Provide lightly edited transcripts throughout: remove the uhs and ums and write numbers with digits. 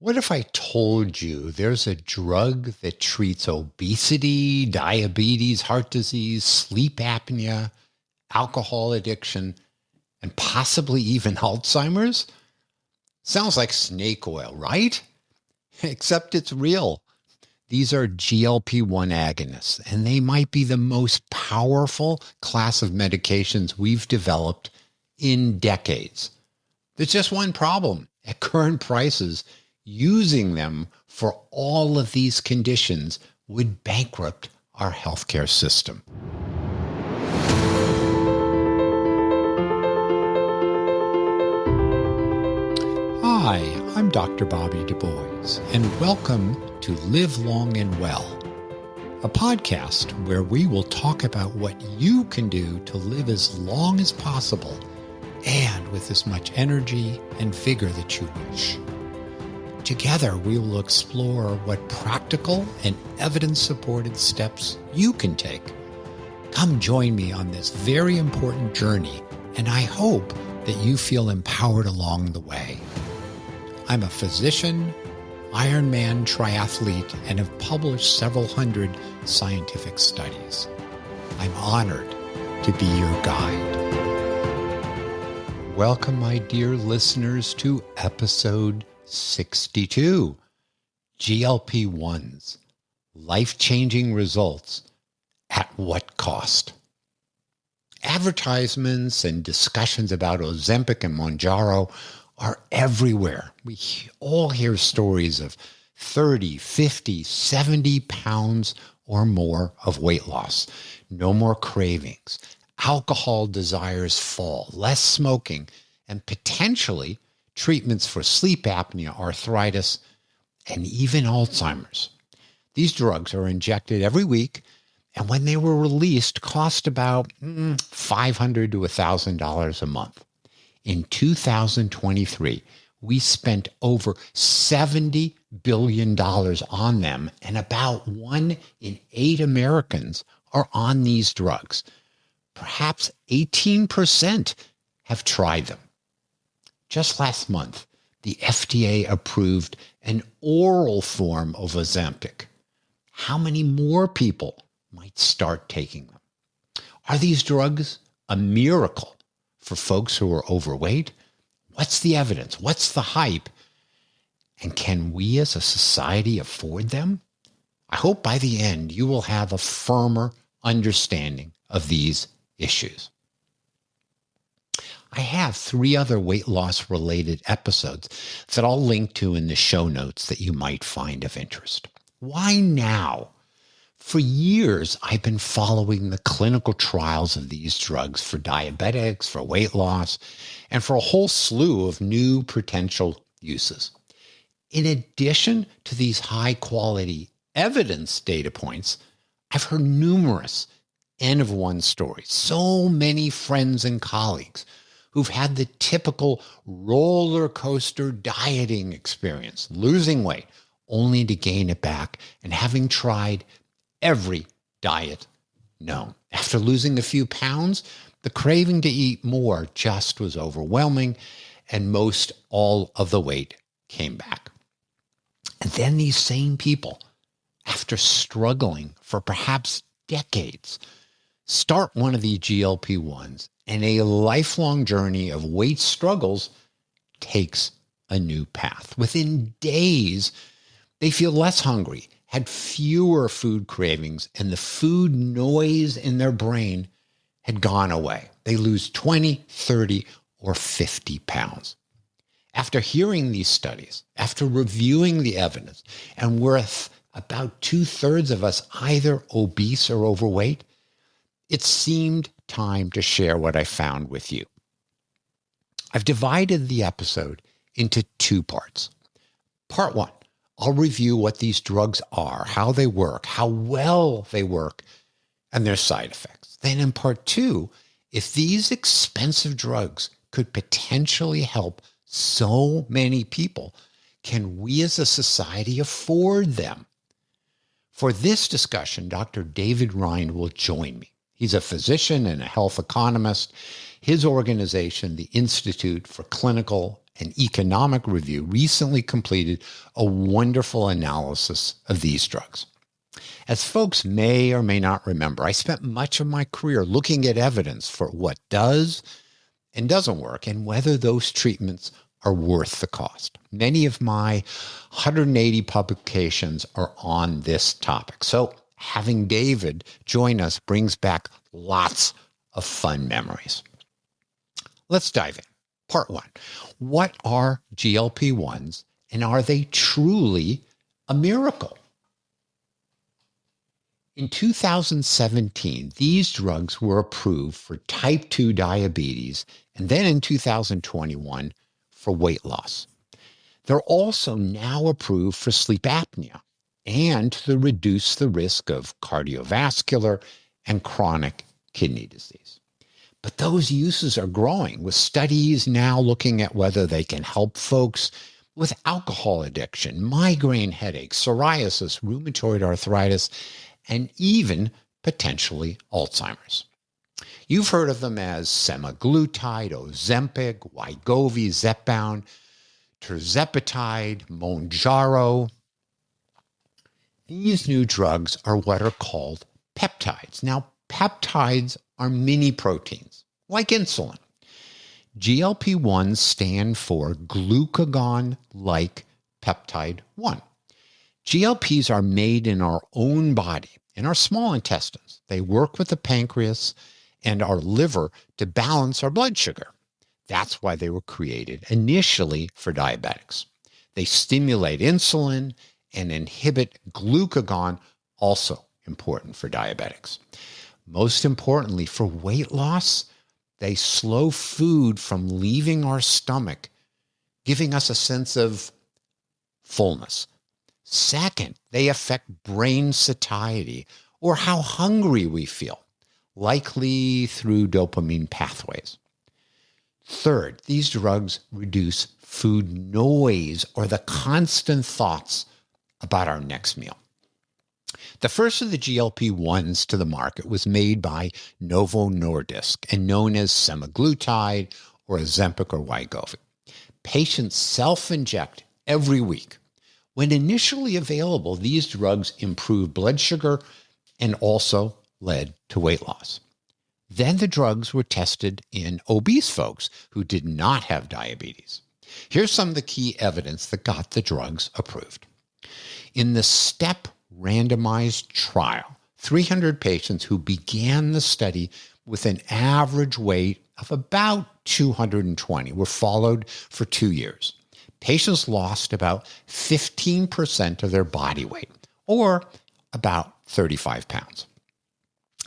What if I told you there's a drug that treats obesity, diabetes, heart disease, sleep apnea, alcohol addiction, and possibly even Alzheimer's? Sounds like snake oil, right? Except it's real. These are GLP-1 agonists, and they might be the most powerful class of medications we've developed in decades. There's just one problem. At current prices, using them for all of these conditions would bankrupt our healthcare system. Hi, I'm Dr. Bobby Du Bois, and welcome to Live Long and Well, a podcast where we will talk about what you can do to live as long as possible and with as much energy and vigor that you wish. Together, we will explore what practical and evidence-supported steps you can take. Come join me on this very important journey, and I hope that you feel empowered along the way. I'm a physician, Ironman triathlete, and have published several hundred scientific studies. I'm honored to be your guide. Welcome, my dear listeners, to episode 62, GLP-1s, life-changing results at what cost? Advertisements and discussions about Ozempic and Mounjaro are everywhere. We all hear stories of 30, 50, 70 pounds or more of weight loss, no more cravings, alcohol desires fall, less smoking, and potentially treatments for sleep apnea, arthritis, and even Alzheimer's. These drugs are injected every week, and when they were released, cost about $500 to $1,000 a month. In 2023, we spent over $70 billion on them, and about 1 in 8 Americans are on these drugs. Perhaps 18% have tried them. Just last month, the FDA approved an oral form of Ozempic. How many more people might start taking them? Are these drugs a miracle for folks who are overweight? What's the evidence? What's the hype? And can we as a society afford them? I hope by the end you will have a firmer understanding of these issues. I have 3 other weight loss related episodes that I'll link to in the show notes that you might find of interest. Why now? For years, I've been following the clinical trials of these drugs for diabetics, for weight loss, and for a whole slew of new potential uses. In addition to these high quality evidence data points, I've heard numerous N of 1 stories, so many friends and colleagues who've had the typical roller coaster dieting experience, losing weight only to gain it back and having tried every diet known. After losing a few pounds, the craving to eat more just was overwhelming, and most all of the weight came back. And then these same people, after struggling for perhaps decades, start one of these GLP-1s, and a lifelong journey of weight struggles takes a new path. Within days, they feel less hungry, had fewer food cravings, and the food noise in their brain had gone away. They lose 20, 30, or 50 pounds. After hearing these studies, after reviewing the evidence, and with about 2/3 of us either obese or overweight, it seemed time to share what I found with you. I've divided the episode into 2 parts. Part 1, I'll review what these drugs are, how they work, how well they work, and their side effects. Then in part 2, if these expensive drugs could potentially help so many people, can we as a society afford them? For this discussion, Dr. David Rind will join me. He's a physician and a health economist. His organization, the Institute for Clinical and Economic Review recently completed a wonderful analysis of these drugs. As folks may or may not remember, I spent much of my career looking at evidence for what does and doesn't work and whether those treatments are worth the cost. Many of my 180 publications are on this topic. So having David join us brings back lots of fun memories. Let's dive in. Part 1. What are GLP-1s and are they truly a miracle? In 2017, these drugs were approved for type 2 diabetes and then in 2021 for weight loss. They're also now approved for sleep apnea and to reduce the risk of cardiovascular and chronic kidney disease. But those uses are growing, with studies now looking at whether they can help folks with alcohol addiction, migraine headaches, psoriasis, rheumatoid arthritis, and even potentially Alzheimer's. You've heard of them as semaglutide, Ozempic, Wegovy, Zepbound, tirzepatide, Mounjaro. These new drugs are what are called peptides. Now, peptides are mini proteins, like insulin. GLP-1s stand for glucagon-like peptide 1. GLPs are made in our own body, in our small intestines. They work with the pancreas and our liver to balance our blood sugar. That's why they were created initially for diabetics. They stimulate insulin and inhibit glucagon, also important for diabetics. Most importantly, for weight loss, they slow food from leaving our stomach, giving us a sense of fullness. Second, they affect brain satiety, or how hungry we feel, likely through dopamine pathways. Third, these drugs reduce food noise, or the constant thoughts about our next meal. The first of the GLP-1s to the market was made by Novo Nordisk and known as semaglutide or Ozempic or Wegovy. Patients self-inject every week. When initially available, these drugs improved blood sugar and also led to weight loss. Then the drugs were tested in obese folks who did not have diabetes. Here's some of the key evidence that got the drugs approved. In the STEP randomized trial, 300 patients who began the study with an average weight of about 220 were followed for 2 years. Patients lost about 15% of their body weight, or about 35 pounds.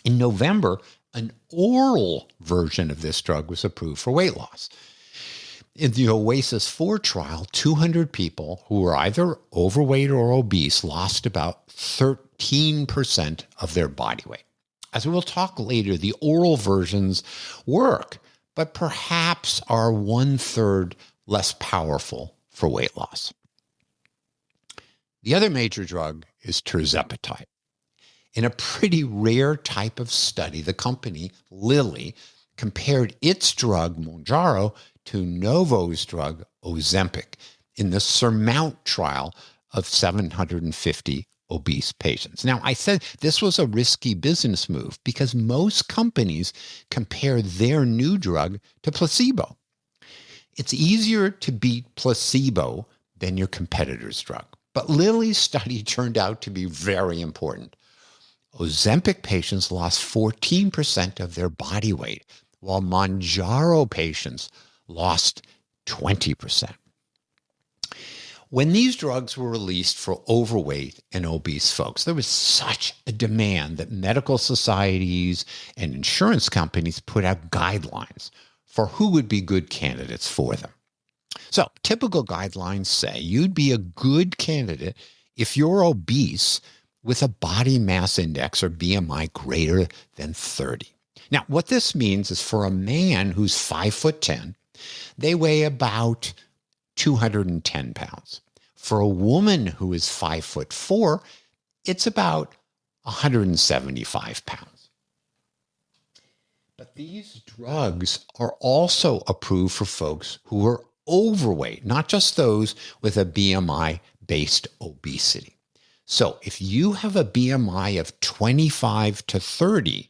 In November, an oral version of this drug was approved for weight loss. In the OASIS 4 trial, 200 people who were either overweight or obese lost about 13% of their body weight. As we'll talk later, the oral versions work, but perhaps are 1/3 less powerful for weight loss. The other major drug is tirzepatide. In a pretty rare type of study, the company, Lilly, compared its drug, Mounjaro, to Novo's drug, Ozempic, in the SURMOUNT trial of 750 obese patients. Now, I said this was a risky business move because most companies compare their new drug to placebo. It's easier to beat placebo than your competitor's drug. But Lilly's study turned out to be very important. Ozempic patients lost 14% of their body weight, while Mounjaro patients lost 20%. When these drugs were released for overweight and obese folks, there was such a demand that medical societies and insurance companies put out guidelines for who would be good candidates for them. So typical guidelines say you'd be a good candidate if you're obese with a body mass index or BMI greater than 30. Now, what this means is for a man who's 5'10", they weigh about 210 pounds. For a woman who is 5'4", it's about 175 pounds. But these drugs are also approved for folks who are overweight, not just those with a BMI-based obesity. So if you have a BMI of 25 to 30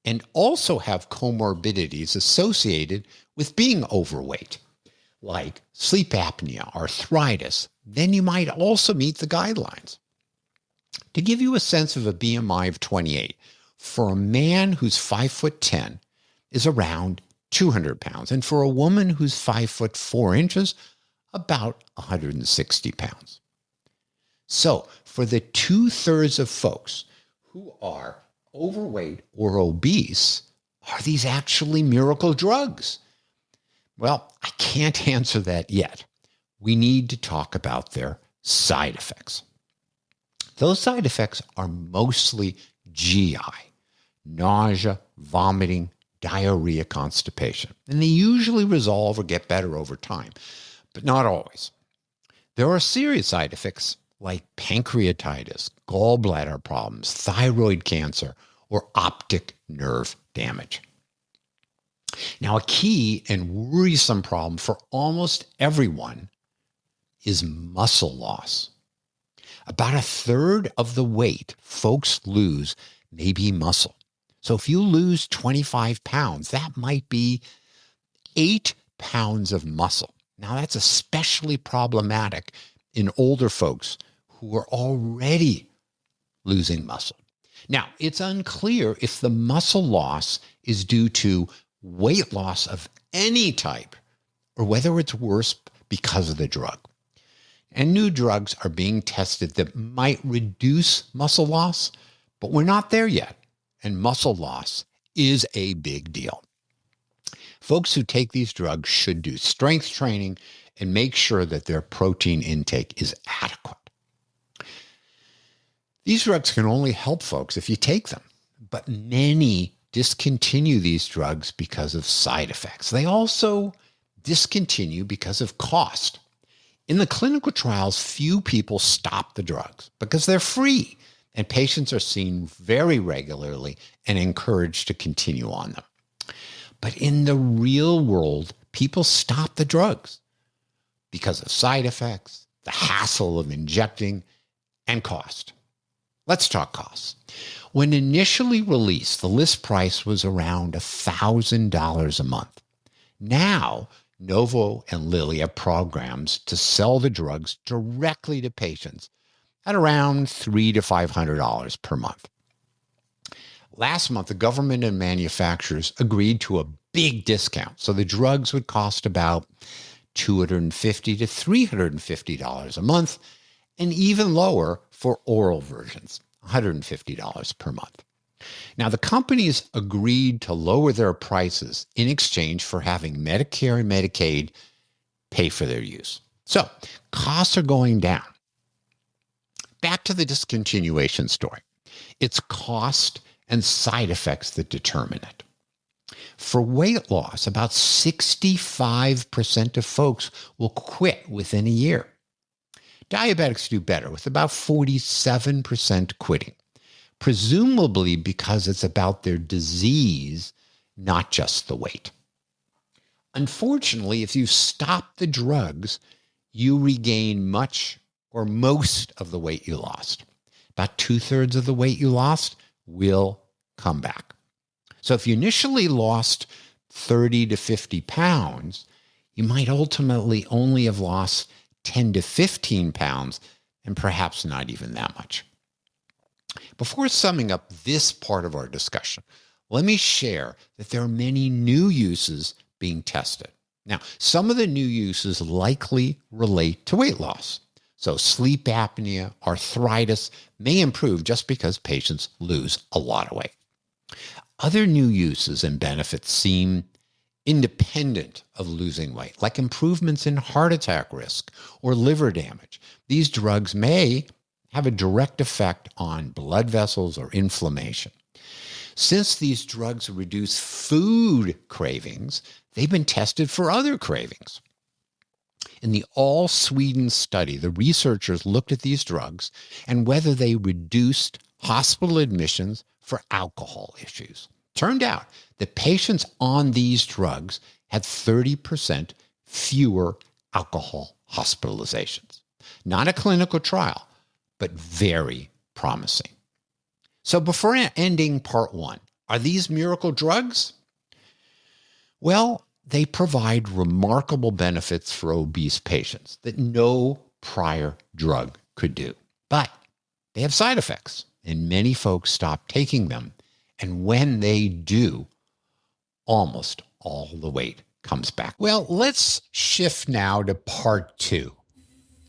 and also have comorbidities associated with being overweight, like sleep apnea, arthritis, then you might also meet the guidelines. To give you a sense of a BMI of 28, for a man who's 5'10" is around 200 pounds, and for a woman who's 5'4", about 160 pounds. So for the 2/3 of folks who are overweight or obese, are these actually miracle drugs? Well, I can't answer that yet. We need to talk about their side effects. Those side effects are mostly GI, nausea, vomiting, diarrhea, constipation. And they usually resolve or get better over time, but not always. There are serious side effects like pancreatitis, gallbladder problems, thyroid cancer, or optic nerve damage. Now, a key and worrisome problem for almost everyone is muscle loss. About 1/3 of the weight folks lose may be muscle. So if you lose 25 pounds, that might be 8 pounds of muscle. Now, that's especially problematic in older folks who are already losing muscle. Now, it's unclear if the muscle loss is due to weight loss of any type or whether it's worse because of the drug. And new drugs are being tested that might reduce muscle loss, but we're not there yet. And muscle loss is a big deal. Folks who take these drugs should do strength training and make sure that their protein intake is adequate. These drugs can only help folks if you take them, but many discontinue these drugs because of side effects. They also discontinue because of cost. In the clinical trials, few people stop the drugs because they're free, and patients are seen very regularly and encouraged to continue on them. But in the real world, people stop the drugs because of side effects, the hassle of injecting, and cost. Let's talk costs. When initially released, the list price was around $1,000 a month. Now, Novo and Lilly have programs to sell the drugs directly to patients at around $300 to $500 per month. Last month, the government and manufacturers agreed to a big discount, so the drugs would cost about $250 to $350 a month, and even lower for oral versions, $150 per month. Now, the companies agreed to lower their prices in exchange for having Medicare and Medicaid pay for their use. So, costs are going down. Back to the discontinuation story. It's cost and side effects that determine it. For weight loss, about 65% of folks will quit within a year. Diabetics do better, with about 47% quitting, presumably because it's about their disease, not just the weight. Unfortunately, if you stop the drugs, you regain much or most of the weight you lost. About 2/3 of the weight you lost will come back. So if you initially lost 30 to 50 pounds, you might ultimately only have lost 10 to 15 pounds, and perhaps not even that much. Before summing up this part of our discussion, let me share that there are many new uses being tested. Now, some of the new uses likely relate to weight loss. So sleep apnea, arthritis may improve just because patients lose a lot of weight. Other new uses and benefits seem independent of losing weight, like improvements in heart attack risk or liver damage. These drugs may have a direct effect on blood vessels or inflammation. Since these drugs reduce food cravings, they've been tested for other cravings. In the All Sweden study, the researchers looked at these drugs and whether they reduced hospital admissions for alcohol issues. Turned out that patients on these drugs had 30% fewer alcohol hospitalizations. Not a clinical trial, but very promising. So before ending part one, are these miracle drugs? Well, they provide remarkable benefits for obese patients that no prior drug could do. But they have side effects, and many folks stop taking them. And when they do, almost all the weight comes back. Well, let's shift now to part two.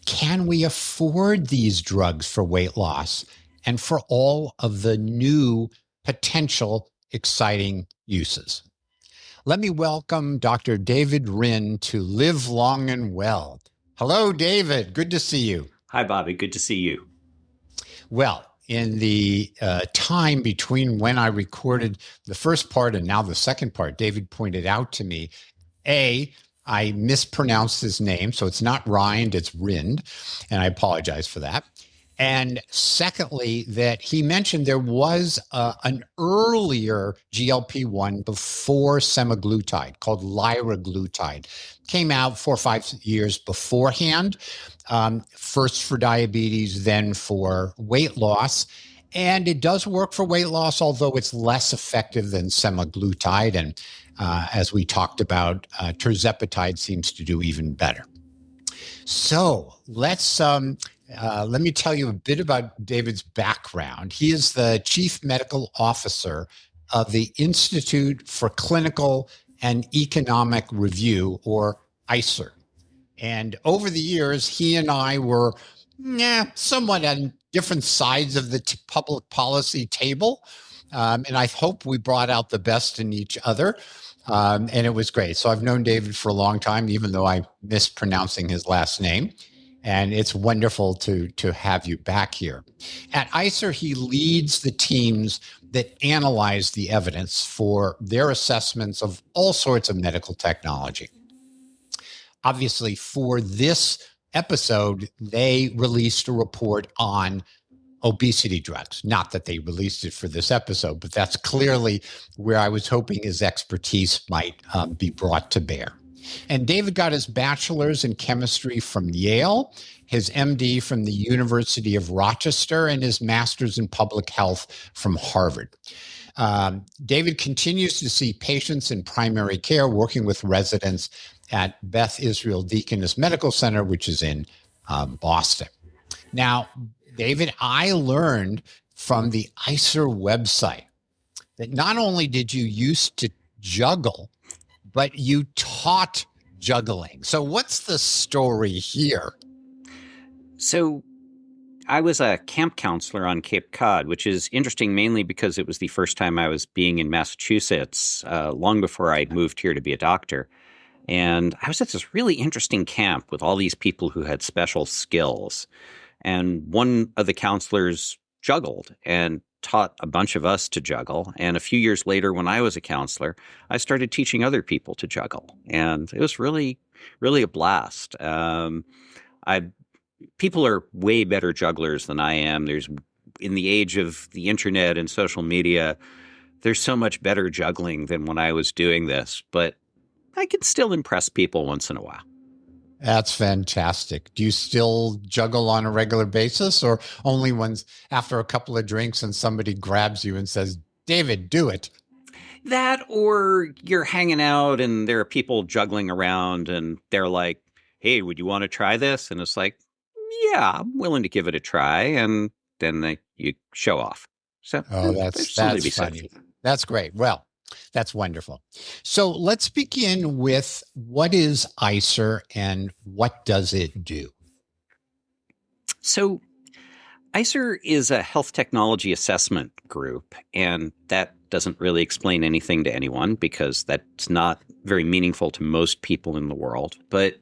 Can we afford these drugs for weight loss and for all of the new potential exciting uses? Let me welcome Dr. David Rind to Live Long and Well. Hello, David. Good to see you. Hi, Bobby. Good to see you. Well, in the time between when I recorded the first part and now the second part, David pointed out to me, I mispronounced his name, so it's not Rind, it's Rind, and I apologize for that. And secondly, that he mentioned there was an earlier GLP-1 before semaglutide called liraglutide. Came out 4 or 5 years beforehand, first for diabetes, then for weight loss. And it does work for weight loss, although it's less effective than semaglutide. And as we talked about, tirzepatide seems to do even better. So let's let me tell you a bit about David's background. He is the Chief Medical Officer of the Institute for Clinical and Economic Review, or ICER. And over the years, he and I were somewhat on different sides of the public policy table. And I hope we brought out the best in each other. And it was great. So I've known David for a long time, even though I'm mispronouncing his last name. And it's wonderful to have you back here. At ICER, he leads the teams that analyze the evidence for their assessments of all sorts of medical technology. Obviously, for this episode, they released a report on obesity drugs. Not that they released it for this episode, but that's clearly where I was hoping his expertise might be brought to bear. And David got his bachelor's in chemistry from Yale, his MD from the University of Rochester, and his master's in public health from Harvard. David continues to see patients in primary care, working with residents at Beth Israel Deaconess Medical Center, which is in Boston. Now, David, I learned from the ICER website that not only did you used to juggle, but you taught juggling. So what's the story here? So I was a camp counselor on Cape Cod, which is interesting mainly because it was the first time I was being in Massachusetts, long before I moved here to be a doctor. And I was at this really interesting camp with all these people who had special skills. And one of the counselors juggled and taught a bunch of us to juggle. And a few years later, when I was a counselor, I started teaching other people to juggle. And it was really, really a blast. People are way better jugglers than I am. In the age of the internet and social media, there's so much better juggling than when I was doing this. But I can still impress people once in a while. That's fantastic. Do you still juggle on a regular basis, or only when after a couple of drinks and somebody grabs you and says, David, do it? That, or you're hanging out and there are people juggling around and they're like, hey, would you want to try this? And it's like, yeah, I'm willing to give it a try. And then you show off. So that's funny. That's great. Well, that's wonderful. So let's begin with what is ICER and what does it do? So ICER is a health technology assessment group, and that doesn't really explain anything to anyone because that's not very meaningful to most people in the world. But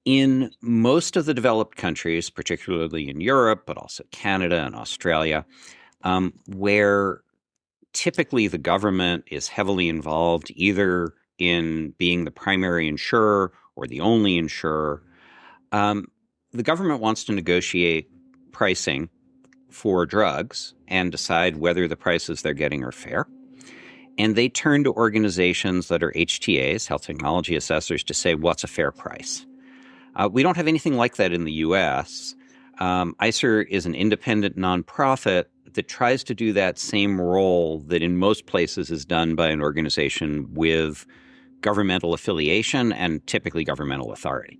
in most of the developed countries, particularly in Europe, but also Canada and Australia, where typically the government is heavily involved either in being the primary insurer or the only insurer, the government wants to negotiate pricing for drugs and decide whether the prices they're getting are fair. And they turn to organizations that are HTAs, health technology assessors, to say, what's a fair price? We don't have anything like that in the U.S. ICER is an independent nonprofit that tries to do that same role that in most places is done by an organization with governmental affiliation and typically governmental authority.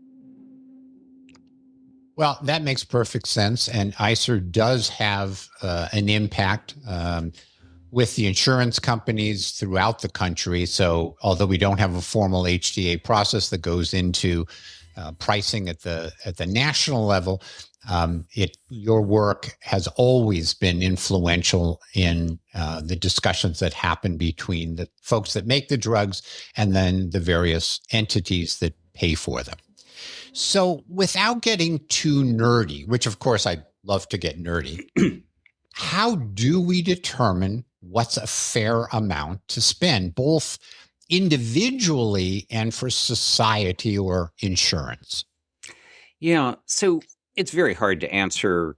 Well, that makes perfect sense. And ICER does have an impact with the insurance companies throughout the country. So although we don't have a formal HTA process that goes into pricing at the national level, your work has always been influential in the discussions that happen between the folks that make the drugs and then the various entities that pay for them. So without getting too nerdy, which of course I'd love to get nerdy, how do we determine what's a fair amount to spend, both individually and for society or insurance? Yeah, so it's very hard to answer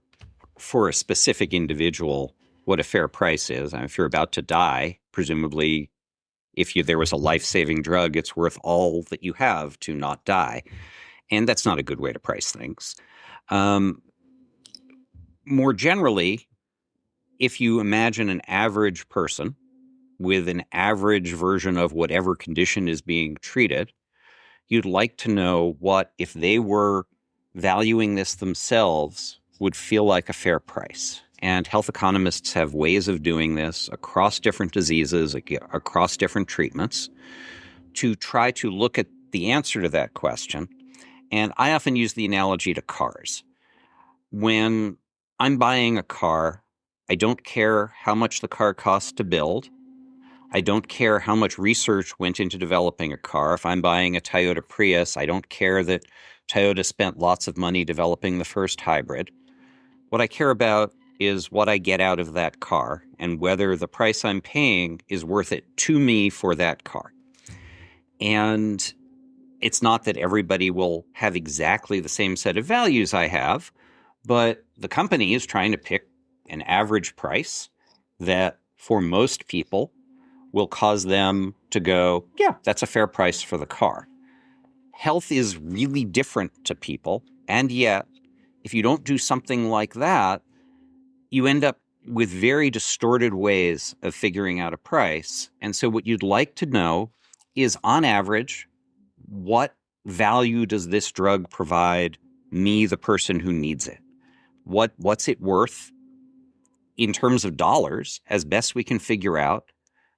for a specific individual what a fair price is. If you're about to die, presumably, if there was a life-saving drug, it's worth all that you have to not die. And that's not a good way to price things. More generally, if you imagine an average person with an average version of whatever condition is being treated, you'd like to know what, if they were valuing this themselves, would feel like a fair price. And health economists have ways of doing this across different diseases, across different treatments, to try to look at the answer to that question. And I often use the analogy to cars. When I'm buying a car, I don't care how much the car costs to build. I don't care how much research went into developing a car. If I'm buying a Toyota Prius, I don't care that Toyota spent lots of money developing the first hybrid. What I care about is what I get out of that car and whether the price I'm paying is worth it to me for that car. And it's not that everybody will have exactly the same set of values I have, but the company is trying to pick an average price that for most people will cause them to go, yeah, that's a fair price for the car. Health is really different to people, and yet if you don't do something like that, you end up with very distorted ways of figuring out a price. And so what you'd like to know is, on average, what value does this drug provide me, the person who needs it? What's it worth in terms of dollars, as best we can figure out,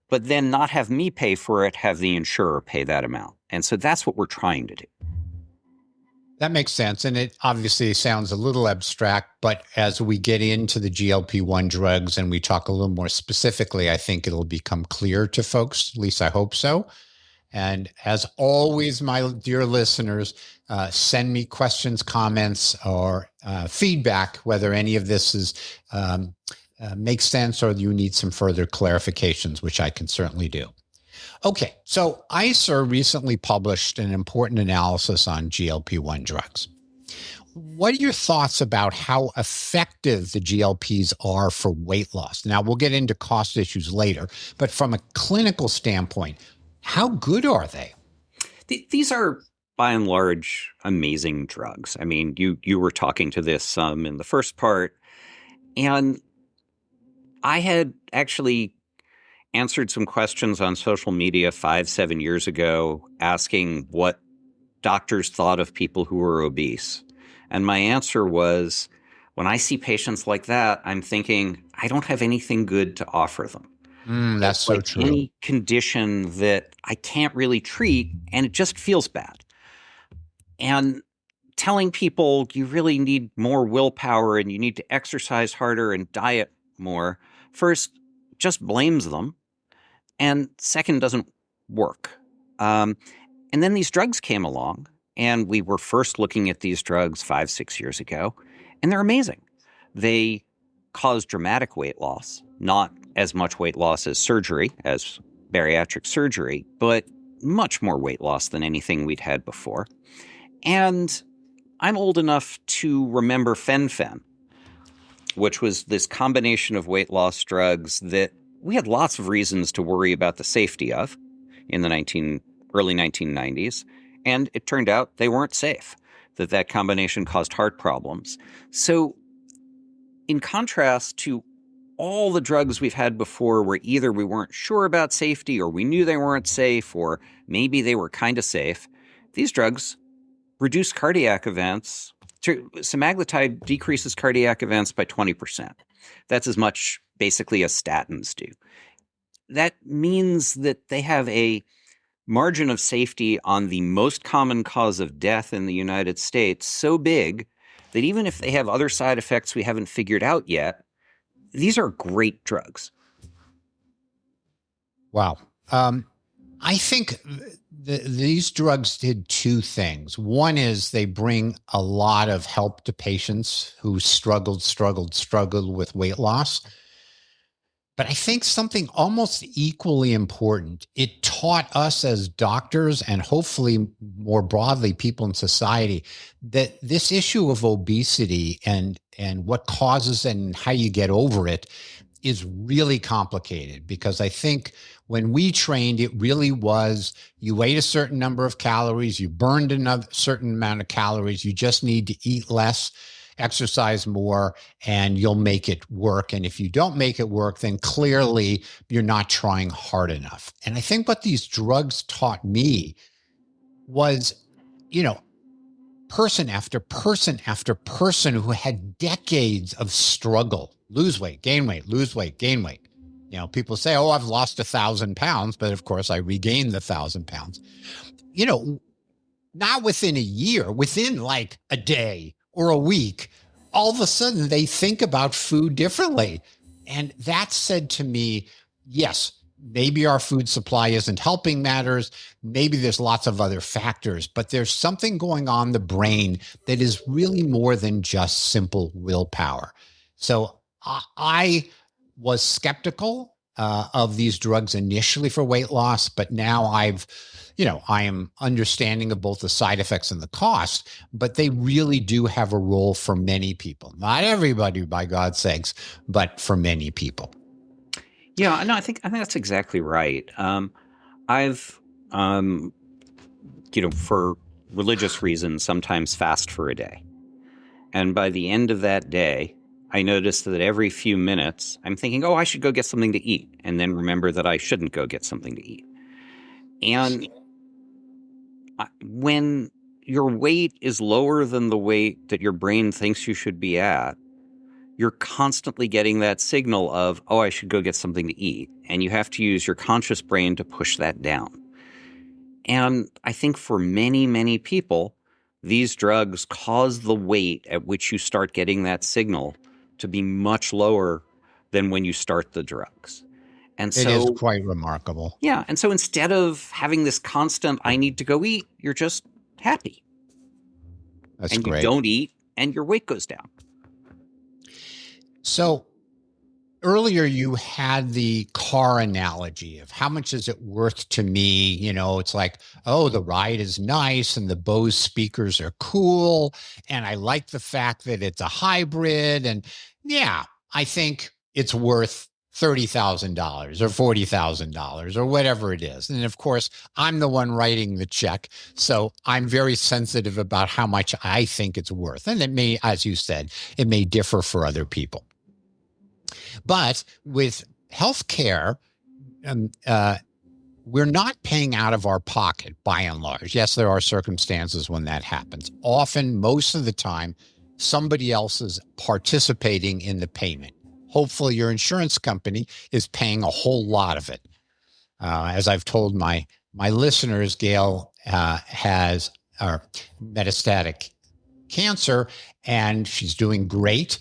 but then not have me pay for it, have the insurer pay that amount. And so that's what we're trying to do. That makes sense. And it obviously sounds a little abstract, but as we get into the GLP-1 drugs and we talk a little more specifically, I think it'll become clear to folks. At least I hope so. And as always, my dear listeners, send me questions, comments, or feedback, whether any of this is makes sense or you need some further clarifications, which I can certainly do. Okay, so ICER recently published an important analysis on GLP-1 drugs. What are your thoughts about how effective the GLPs are for weight loss? Now, we'll get into cost issues later, but from a clinical standpoint, how good are they? These are, by and large, amazing drugs. I mean, you were talking to this some in the first part, and I had actually answered some questions on social media 5-7 years ago asking what doctors thought of people who were obese. And my answer was, when I see patients like that, I'm thinking, I don't have anything good to offer them. That's so like true. Any condition that I can't really treat, and it just feels bad. And telling people you really need more willpower and you need to exercise harder and diet more, first, just blames them. And second, doesn't work. And then these drugs came along, and we were first looking at these drugs 5-6 years ago, and they're amazing. They cause dramatic weight loss, not as much weight loss as surgery, as bariatric surgery, but much more weight loss than anything we'd had before. And I'm old enough to remember fen-phen, which was this combination of weight loss drugs that we had lots of reasons to worry about the safety of in the early 1990s, and it turned out they weren't safe, that combination caused heart problems. So in contrast to all the drugs we've had before where either we weren't sure about safety or we knew they weren't safe or maybe they were kind of safe, these drugs reduce cardiac events. Semaglutide decreases cardiac events by 20%. That's as much basically as statins do. That means that they have a margin of safety on the most common cause of death in the United States so big that even if they have other side effects we haven't figured out yet, these are great drugs. Wow. I think these drugs did two things. One is they bring a lot of help to patients who struggled with weight loss. But I think something almost equally important, it taught us as doctors and hopefully more broadly people in society that this issue of obesity and what causes it and how you get over it is really complicated, because I think when we trained, it really was you ate a certain number of calories, you burned a certain amount of calories, you just need to eat less, exercise more, and you'll make it work. And if you don't make it work, then clearly you're not trying hard enough. And I think what these drugs taught me was, person after person after person who had decades of struggle, lose weight, gain weight, lose weight, gain weight. People say, oh, I've lost 1,000 pounds, but of course I regained the 1,000 pounds. Not within a year, within like a day or a week, all of a sudden they think about food differently. And that said to me, yes, maybe our food supply isn't helping matters. Maybe there's lots of other factors, but there's something going on in the brain that is really more than just simple willpower. So I was skeptical of these drugs initially for weight loss, but now I am understanding of both the side effects and the cost, but they really do have a role for many people. Not everybody, by God's sakes, but for many people. Yeah, no, I think that's exactly right. I've, for religious reasons, sometimes fast for a day. And by the end of that day, I noticed that every few minutes, I'm thinking, oh, I should go get something to eat. And then remember that I shouldn't go get something to eat. And when your weight is lower than the weight that your brain thinks you should be at, you're constantly getting that signal of, oh, I should go get something to eat. And you have to use your conscious brain to push that down. And I think for many, many people, these drugs cause the weight at which you start getting that signal to be much lower than when you start the drugs. And so it is quite remarkable. Yeah. And so instead of having this constant, I need to go eat, you're just happy. That's and great. You don't eat and your weight goes down. So earlier you had the car analogy of how much is it worth to me? It's like, oh, the ride is nice and the Bose speakers are cool. And I like the fact that it's a hybrid. And yeah, I think it's worth $30,000 or $40,000 or whatever it is. And of course, I'm the one writing the check. So I'm very sensitive about how much I think it's worth. And it may, as you said, it may differ for other people. But with healthcare, we're not paying out of our pocket by and large. Yes, there are circumstances when that happens. Often, most of the time, somebody else is participating in the payment. Hopefully, your insurance company is paying a whole lot of it. As I've told my listeners, Gail has metastatic cancer, and she's doing great.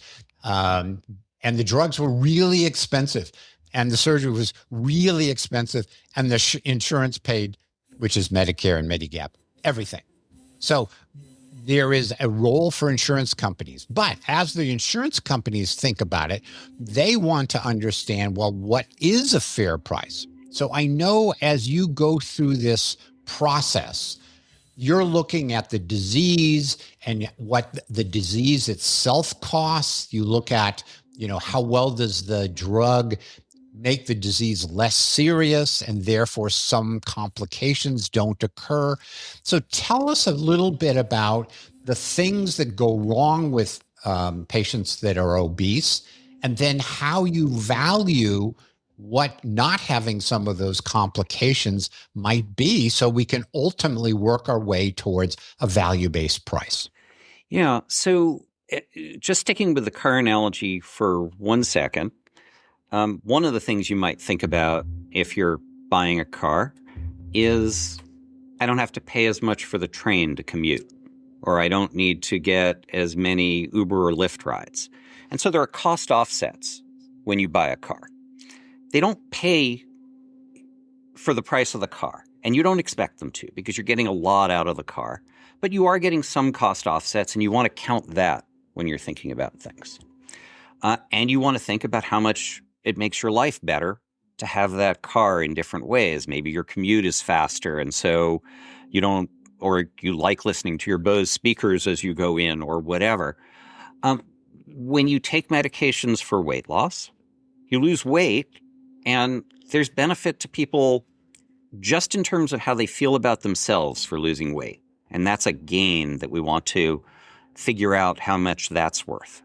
And the drugs were really expensive, and the surgery was really expensive, and the insurance paid, which is Medicare and Medigap, everything. So there is a role for insurance companies. But as the insurance companies think about it, they want to understand, well, what is a fair price? So I know as you go through this process, you're looking at the disease and what the disease itself costs. You look at, how well does the drug make the disease less serious, and therefore some complications don't occur. So tell us a little bit about the things that go wrong with patients that are obese, and then how you value what not having some of those complications might be, so we can ultimately work our way towards a value-based price. Yeah. So just sticking with the car analogy for 1 second, one of the things you might think about if you're buying a car is I don't have to pay as much for the train to commute, or I don't need to get as many Uber or Lyft rides. And so there are cost offsets when you buy a car. They don't pay for the price of the car, and you don't expect them to because you're getting a lot out of the car. But you are getting some cost offsets, and you want to count that when you're thinking about things. And you want to think about how much it makes your life better to have that car in different ways. Maybe your commute is faster, and so you don't, or you like listening to your Bose speakers as you go in, or whatever. When you take medications for weight loss, you lose weight, and there's benefit to people just in terms of how they feel about themselves for losing weight. And that's a gain that we want to figure out how much that's worth.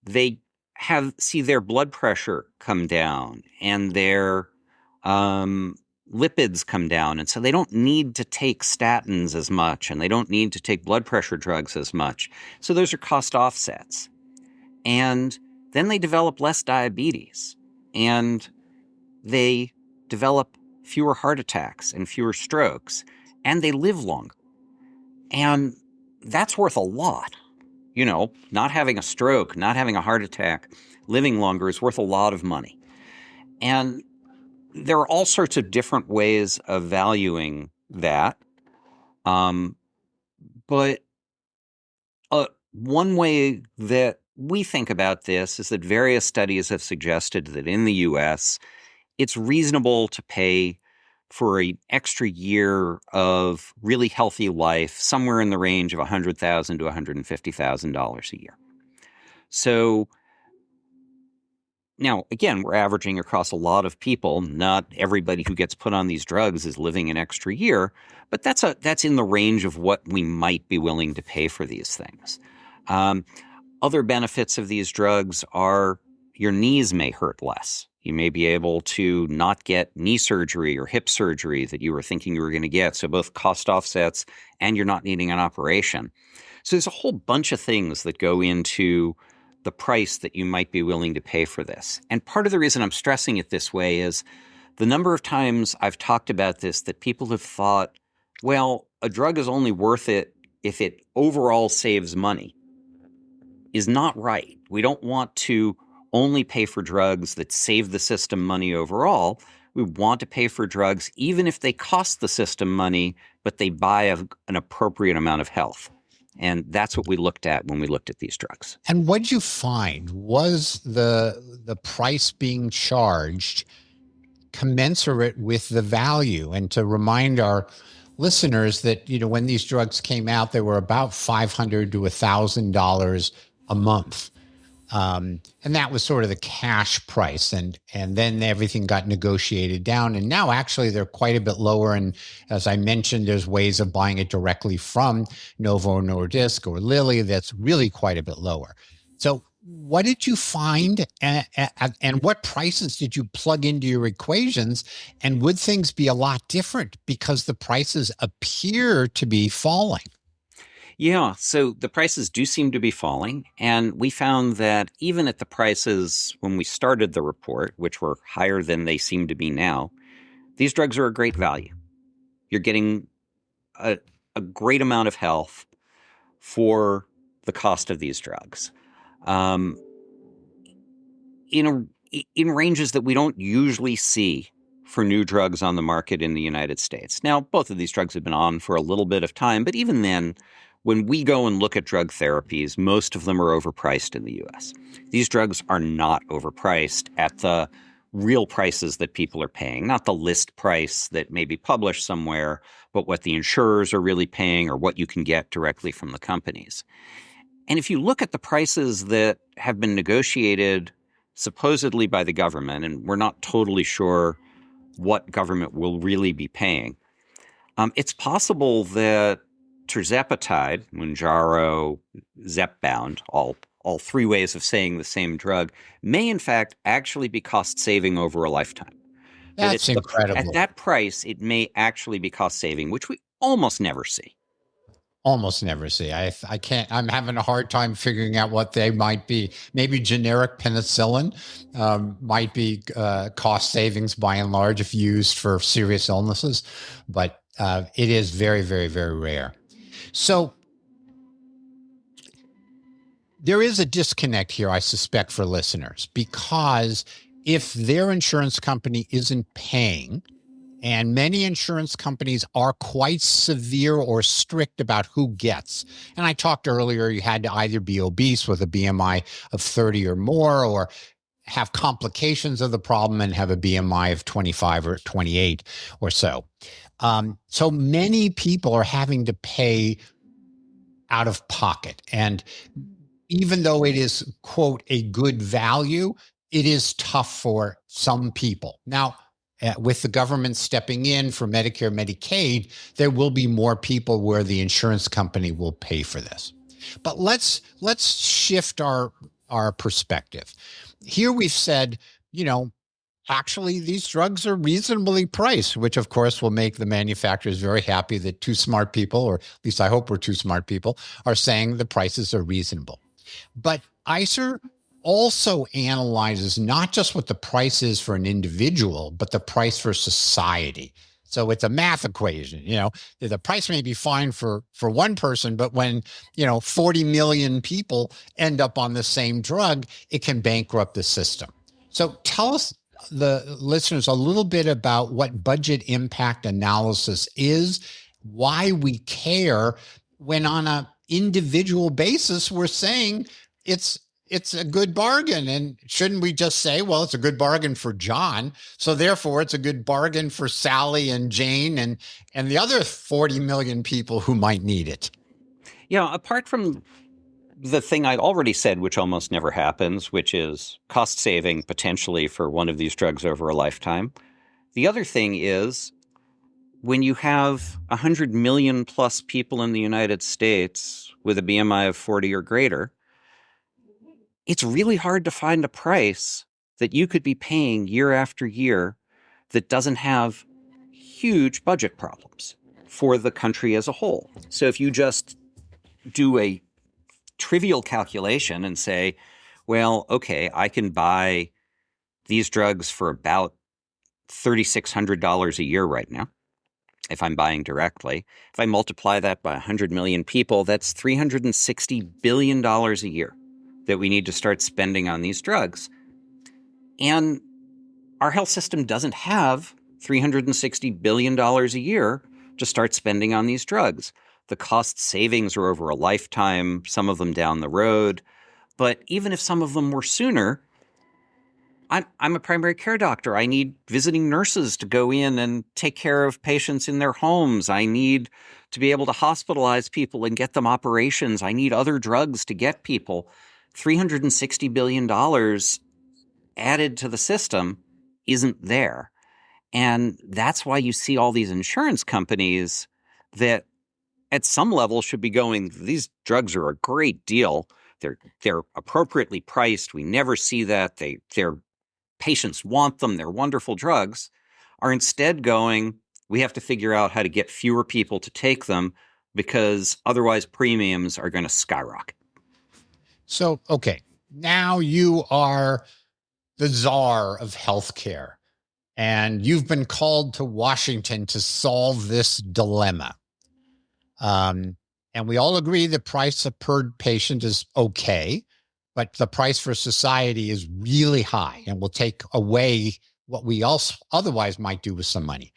They see their blood pressure come down and their lipids come down. And so they don't need to take statins as much, and they don't need to take blood pressure drugs as much. So those are cost offsets. And then they develop less diabetes, and they develop fewer heart attacks and fewer strokes, and they live longer. And that's worth a lot. You know, not having a stroke, not having a heart attack, living longer is worth a lot of money. And there are all sorts of different ways of valuing that. But one way that we think about this is that various studies have suggested that in the U.S., it's reasonable to pay for an extra year of really healthy life, somewhere in the range of $100,000 to $150,000 a year. So now, again, we're averaging across a lot of people. Not everybody who gets put on these drugs is living an extra year, but that's in the range of what we might be willing to pay for these things. Other benefits of these drugs are your knees may hurt less. You may be able to not get knee surgery or hip surgery that you were thinking you were going to get. So both cost offsets, and you're not needing an operation. So there's a whole bunch of things that go into the price that you might be willing to pay for this. And part of the reason I'm stressing it this way is the number of times I've talked about this that people have thought, well, a drug is only worth it if it overall saves money, is not right. We don't want to only pay for drugs that save the system money overall. We want to pay for drugs even if they cost the system money, but they buy an appropriate amount of health. And that's what we looked at when we looked at these drugs. And what did you find? Was the price being charged commensurate with the value? And to remind our listeners that, you know, when these drugs came out, they were about $500 to $1,000 a month. And that was sort of the cash price. And then everything got negotiated down. And now actually they're quite a bit lower. And as I mentioned, there's ways of buying it directly from Novo Nordisk or Lilly that's really quite a bit lower. So what did you find, and what prices did you plug into your equations? And would things be a lot different because the prices appear to be falling? Yeah, so the prices do seem to be falling, and we found that even at the prices when we started the report, which were higher than they seem to be now, these drugs are a great value. You're getting a great amount of health for the cost of these drugs, in ranges that we don't usually see for new drugs on the market in the United States. Now, both of these drugs have been on for a little bit of time, but even then, when we go and look at drug therapies, most of them are overpriced in the U.S. These drugs are not overpriced at the real prices that people are paying, not the list price that may be published somewhere, but what the insurers are really paying or what you can get directly from the companies. And if you look at the prices that have been negotiated supposedly by the government, and we're not totally sure what government will really be paying. It's possible that tirzepatide, Mounjaro, Zepbound, all three ways of saying the same drug, may in fact actually be cost saving over a lifetime. That That's at incredible. that price, it may actually be cost saving, which we almost never see. Almost never see. I can't. I'm having a hard time figuring out what they might be. Maybe generic penicillin might be cost savings by and large if used for serious illnesses, but it is very, very, very rare. So there is a disconnect here, I suspect, for listeners, because if their insurance company isn't paying, and many insurance companies are quite severe or strict about who gets. And I talked earlier, you had to either be obese with a BMI of 30 or more, or have complications of the problem and have a BMI of 25 or 28 or so. So many people are having to pay out of pocket. And even though it is, quote, a good value, it is tough for some people. Now, with the government stepping in for Medicare, Medicaid, there will be more people where the insurance company will pay for this. But let's shift our perspective. Here we've said, actually these drugs are reasonably priced, which of course will make the manufacturers very happy that two smart people, or at least I hope we're two smart people, are saying the prices are reasonable. But ICER also analyzes not just what the price is for an individual, but the price for society. So it's a math equation. The price may be fine for one person, but when 40 million people end up on the same drug, it can bankrupt the system. So tell us, the listeners, a little bit about what budget impact analysis is, why we care, when on an individual basis we're saying it's a good bargain. And shouldn't we just say, well, it's a good bargain for John, so therefore it's a good bargain for Sally and Jane and the other 40 million people who might need it? Yeah, apart from the thing I'd already said, which almost never happens, which is cost saving potentially for one of these drugs over a lifetime. The other thing is, when you have 100 million plus people in the United States with a BMI of 40 or greater, it's really hard to find a price that you could be paying year after year that doesn't have huge budget problems for the country as a whole. So if you just do a trivial calculation and say, well, okay, I can buy these drugs for about $3,600 a year right now, if I'm buying directly. If I multiply that by 100 million people, that's $360 billion a year that we need to start spending on these drugs. And our health system doesn't have $360 billion a year to start spending on these drugs. The cost savings are over a lifetime, some of them down the road. But even if some of them were sooner, I'm a primary care doctor. I need visiting nurses to go in and take care of patients in their homes. I need to be able to hospitalize people and get them operations. I need other drugs to get people. $360 billion added to the system isn't there. And that's why you see all these insurance companies that at some level should be going, these drugs are a great deal. They're appropriately priced. We never see that. Their patients want them. They're wonderful drugs. Are instead going, we have to figure out how to get fewer people to take them because otherwise premiums are going to skyrocket. So, okay, now you are the czar of healthcare, and you've been called to Washington to solve this dilemma. And we all agree the price per patient is okay, but the price for society is really high and will take away what we also otherwise might do with some money.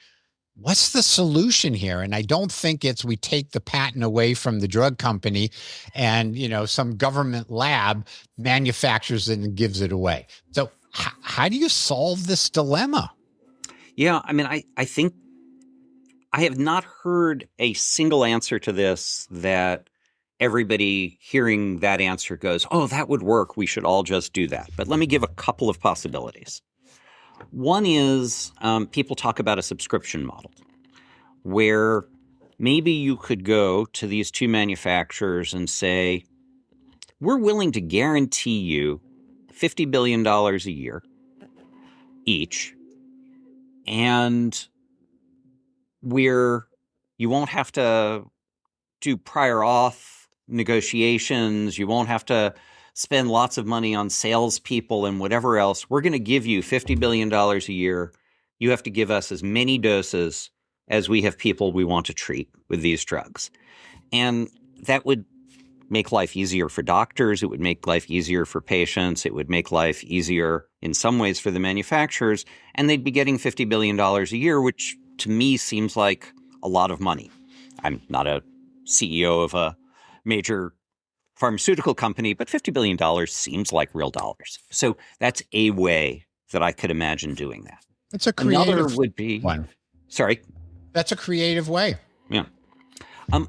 What's the solution here? And I don't think it's we take the patent away from the drug company and, some government lab manufactures it and gives it away. So how do you solve this dilemma? Yeah, I mean, I think I have not heard a single answer to this that everybody hearing that answer goes, oh, that would work. We should all just do that. But let me give a couple of possibilities. One is people talk about a subscription model where maybe you could go to these two manufacturers and say, we're willing to guarantee you $50 billion a year each, and you won't have to do prior auth negotiations. You won't have to spend lots of money on salespeople and whatever else. We're going to give you $50 billion a year. You have to give us as many doses as we have people we want to treat with these drugs. And that would make life easier for doctors. It would make life easier for patients. It would make life easier in some ways for the manufacturers. And they'd be getting $50 billion a year, which to me seems like a lot of money. I'm not a CEO of a major pharmaceutical company, but $50 billion seems like real dollars. So that's a way that I could imagine doing that. It's a creative Another would be one. Sorry. That's a creative way. Yeah.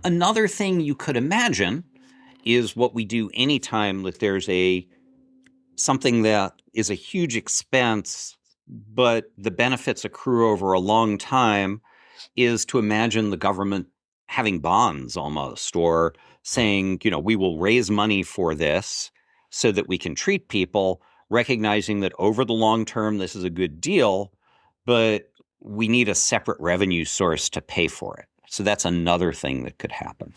Another thing you could imagine is what we do anytime that there's something that is a huge expense, but the benefits accrue over a long time, is to imagine the government having bonds almost, or saying, we will raise money for this so that we can treat people, recognizing that over the long term, this is a good deal, but we need a separate revenue source to pay for it. So that's another thing that could happen.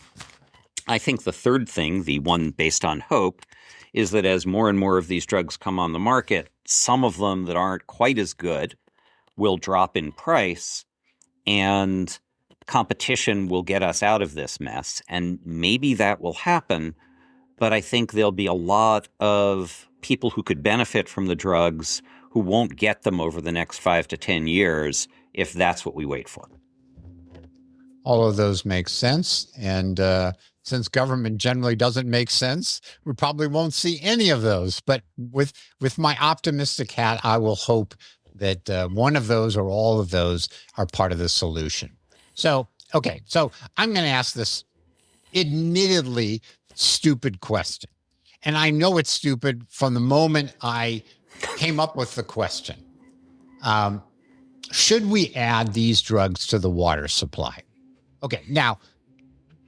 I think the third thing, the one based on hope, is that as more and more of these drugs come on the market, some of them that aren't quite as good will drop in price, and competition will get us out of this mess. And maybe that will happen, but I think there'll be a lot of people who could benefit from the drugs who won't get them over the next 5 to 10 years if that's what we wait for. All of those make sense. And since government generally doesn't make sense, we probably won't see any of those. But with my optimistic hat, I will hope that one of those or all of those are part of the solution. So, okay. So I'm going to ask this admittedly stupid question. And I know it's stupid from the moment I came up with the question. Should we add these drugs to the water supply? Okay. Now,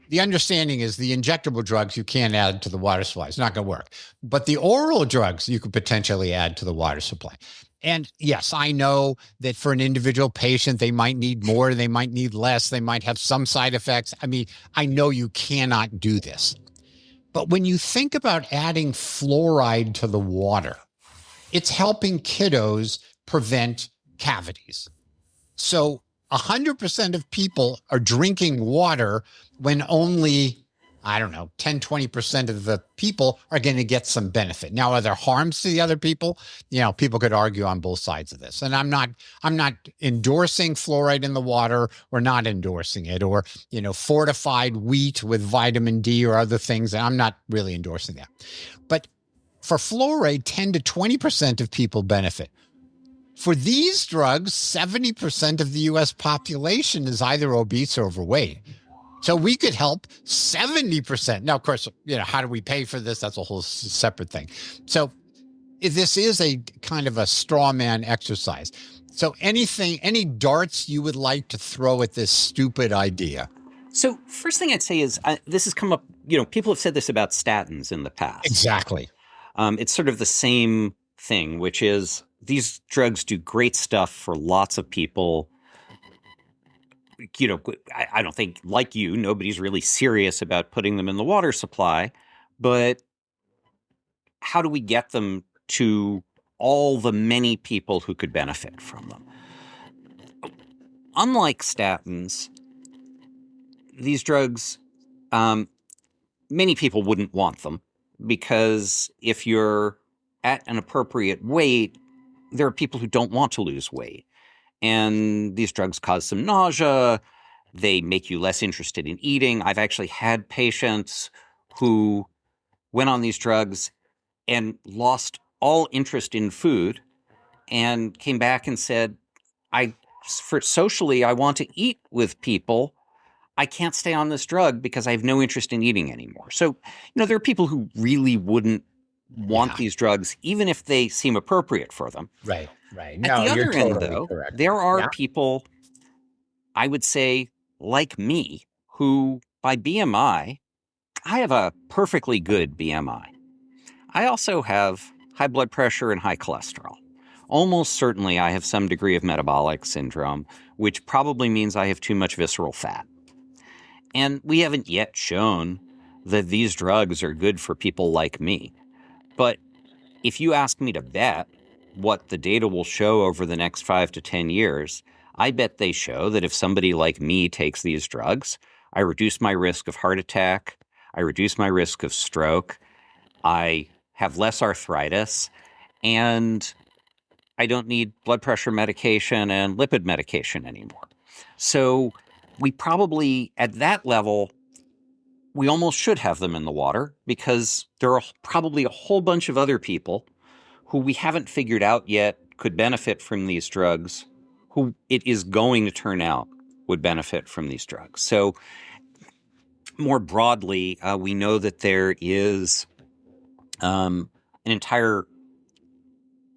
the understanding is the injectable drugs you can't add to the water supply. It's not going to work. But the oral drugs you could potentially add to the water supply. And yes, I know that for an individual patient, they might need more, they might need less, they might have some side effects. I mean, I know you cannot do this. But when you think about adding fluoride to the water, it's helping kiddos prevent cavities. So 100% of people are drinking water when only, 10, 20% of the people are going to get some benefit. Now, are there harms to the other people? People could argue on both sides of this. And I'm not endorsing fluoride in the water or not endorsing it, or, fortified wheat with vitamin D or other things. And I'm not really endorsing that. But for fluoride, 10 to 20% of people benefit. For these drugs, 70% of the U.S. population is either obese or overweight. So we could help 70%. Now, of course, how do we pay for this? That's a whole separate thing. So this is a kind of a straw man exercise. So any darts you would like to throw at this stupid idea? So first thing I'd say is this has come up, people have said this about statins in the past. Exactly. It's sort of the same thing, which is these drugs do great stuff for lots of people. I don't think, like nobody's really serious about putting them in the water supply, but how do we get them to all the many people who could benefit from them? Unlike statins, these drugs, many people wouldn't want them, because if you're at an appropriate weight, there are people who don't want to lose weight. And these drugs cause some nausea. They make you less interested in eating. I've actually had patients who went on these drugs and lost all interest in food and came back and said, socially, I want to eat with people. I can't stay on this drug because I have no interest in eating anymore. So, there are people who really wouldn't want Yeah. these drugs, even if they seem appropriate for them. Right. Right. At No, the you're other end, totally though, correct. there are Yeah. people, I would say, like me, who by BMI, I have a perfectly good BMI. I also have high blood pressure and high cholesterol. Almost certainly, I have some degree of metabolic syndrome, which probably means I have too much visceral fat. And we haven't yet shown that these drugs are good for people like me. But if you ask me to bet what the data will show over the next 5 to 10 years, I bet they show that if somebody like me takes these drugs, I reduce my risk of heart attack, I reduce my risk of stroke, I have less arthritis, and I don't need blood pressure medication and lipid medication anymore. So we probably, at that level, we almost should have them in the water because there are probably a whole bunch of other people who we haven't figured out yet could benefit from these drugs, who it is going to turn out would benefit from these drugs. So more broadly, we know that there is an entire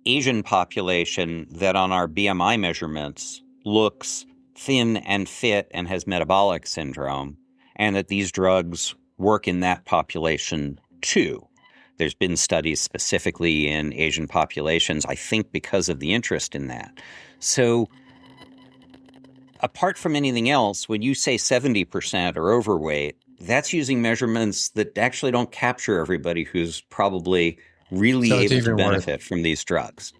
Asian population that on our BMI measurements looks thin and fit and has metabolic syndrome, and that these drugs work in that population too. There's been studies specifically in Asian populations, I think because of the interest in that. So apart from anything else, when you say 70% are overweight, that's using measurements that actually don't capture everybody who's probably really So it's able to even worse. benefit from these drugs.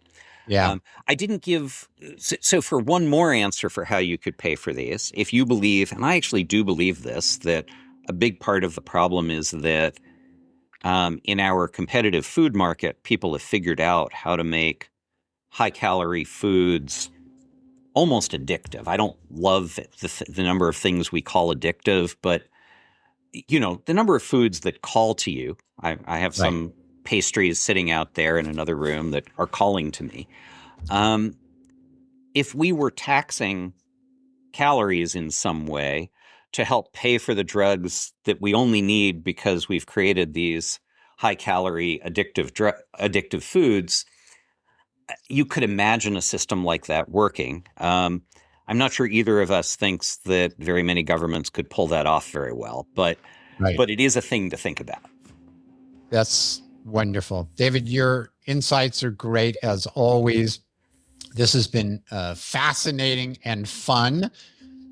Yeah. I didn't give, so for one more answer for how you could pay for these, if you believe, and I actually do believe this, that a big part of the problem is that in our competitive food market, people have figured out how to make high-calorie foods almost addictive. I don't love the number of things we call addictive, but the number of foods that call to you. I have Right. some pastries sitting out there in another room that are calling to me. If we were taxing calories in some way to help pay for the drugs that we only need because we've created these high-calorie addictive foods, you could imagine a system like that working. I'm not sure either of us thinks that very many governments could pull that off very well, but Right. it is a thing to think about. That's wonderful. David, your insights are great as always. This has been fascinating and fun.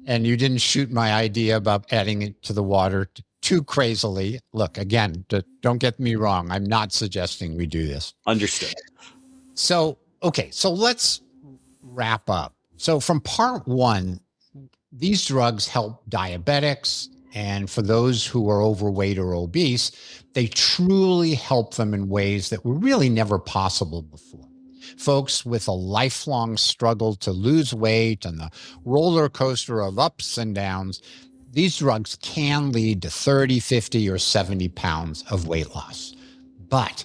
And you didn't shoot my idea about adding it to the water too crazily. Look, again, don't get me wrong. I'm not suggesting we do this. Understood. So, okay, so let's wrap up. So from part one, these drugs help diabetics. And for those who are overweight or obese, they truly help them in ways that were really never possible before. Folks with a lifelong struggle to lose weight and the roller coaster of ups and downs, these drugs can lead to 30, 50, or 70 pounds of weight loss. But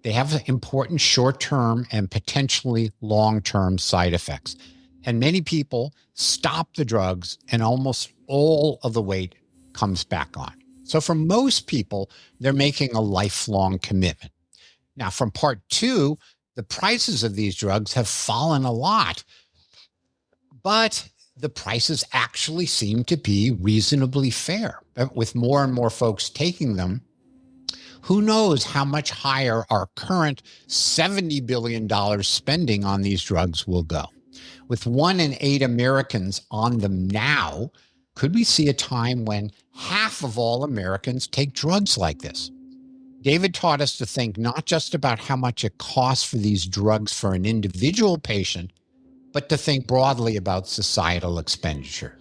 they have important short-term and potentially long-term side effects. And many people stop the drugs and almost all of the weight comes back on. So for most people, they're making a lifelong commitment. Now, from part two, the prices of these drugs have fallen a lot, but the prices actually seem to be reasonably fair. With more and more folks taking them, who knows how much higher our current $70 billion spending on these drugs will go. With 1 in 8 Americans on them now, could we see a time when half of all Americans take drugs like this? David taught us to think not just about how much it costs for these drugs for an individual patient, but to think broadly about societal expenditure.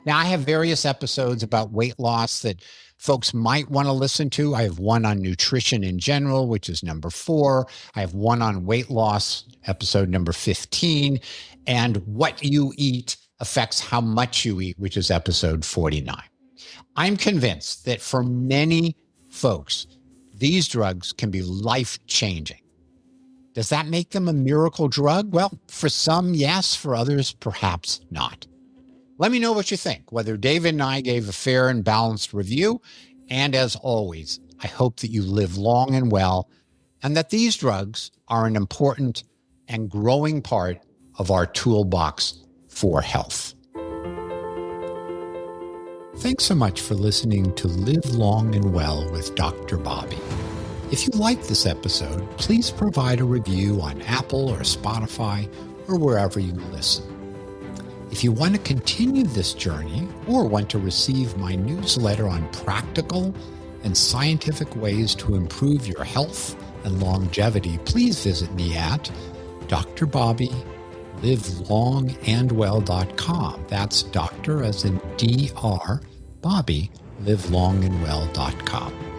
Now, I have various episodes about weight loss that folks might want to listen to. I have one on nutrition in general, which is number 4. I have one on weight loss, episode number 15, and what you eat affects how much you eat, which is episode 49. I'm convinced that for many folks, these drugs can be life-changing. Does that make them a miracle drug? Well, for some, yes. For others, perhaps not. Let me know what you think, whether David and I gave a fair and balanced review. And as always, I hope that you live long and well, and that these drugs are an important and growing part of our toolbox for health. Thanks so much for listening to Live Long and Well with Dr. Bobby. If you like this episode, please provide a review on Apple or Spotify or wherever you listen. If you want to continue this journey or want to receive my newsletter on practical and scientific ways to improve your health and longevity, please visit me at drbobbylivelongandwell.com. That's doctor as in DR, Bobby, livelongandwell.com.